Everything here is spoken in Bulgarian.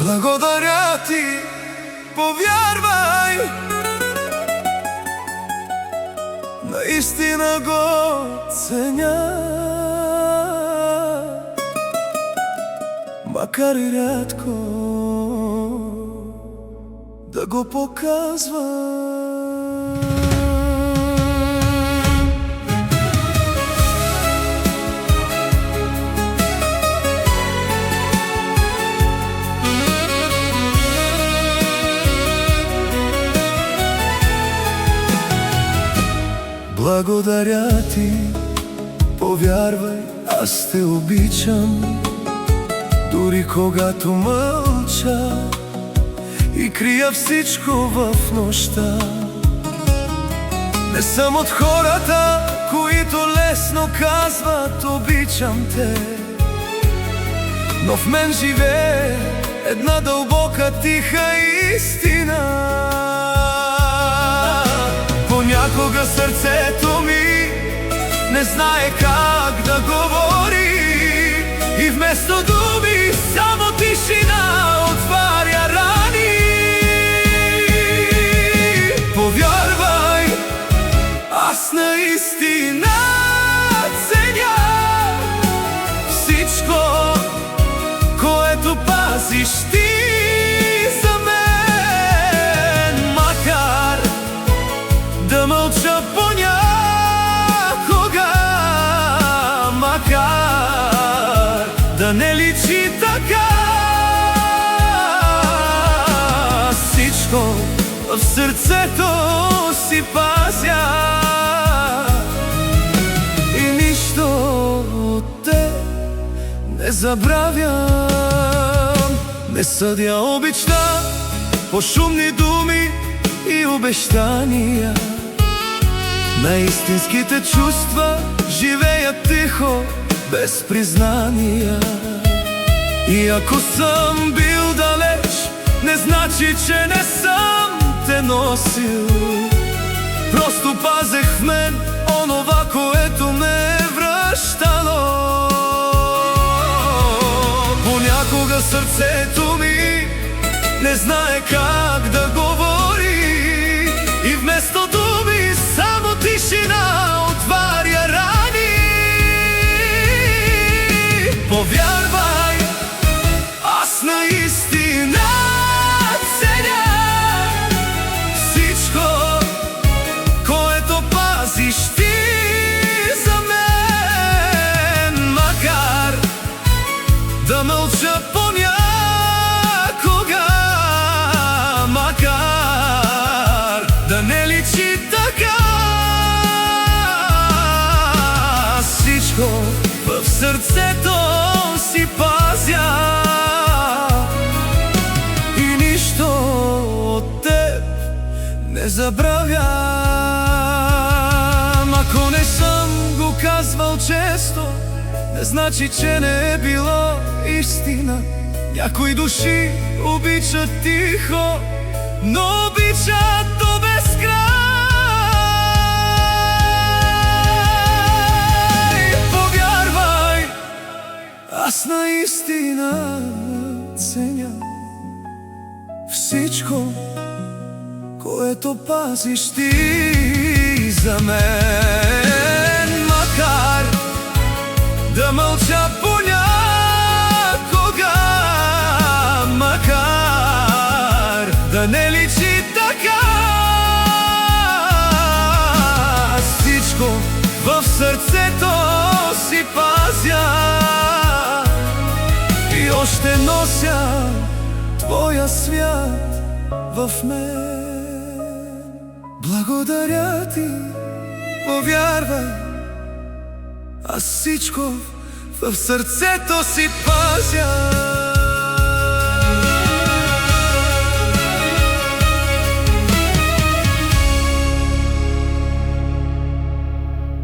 Благодаря ти, повярвай, наистина го ценя, макар и рядко да го показвам. Благодаря ти, повярвай, аз те обичам, дори когато мълча и крия всичко в нощта. Не съм от хората, които лесно казват обичам те, но в мен живее една дълбока тиха истина. Понякога сърцето ми не знае как да говори и вместо думи само тишина отваря рани. Повярвай, аз наистина ценя всичко, което пазиш ти за мен, макар да мълча понякога, макар да не личи така. Всичко в сърцето си пазя и нищо от те не забравям. Не съдя обичта по шумни думи и обещания. Наистинските чувства живеят тихо, без признания. И ако съм бил далеч, не значи, че не съм те носил. Просто пазех в мен онова, което ме е връщало. Понякога сърцето ми не знае как да говори и вместо думи само тишина отваря рани. Повярвай, аз наистина ценя всичко, което пазиш ти за мен, макар да мълча понякога, макар да не личи така. Всичко в сърцето си пазя и нищо от теб не забравям. Ако не съм го казвал често, не значи, че не е било истина. Някои души обичат тихо, но обичат до безкрай. Повярвай, аз наистина ценя всичко, което пазиш ти за мен, макар да мълча понякога, макар да не личи така. Всичко в сърцето си пазя и още нося твоя свят в мен. Благодаря ти, повярвай, аз всичко в сърцето си пазя.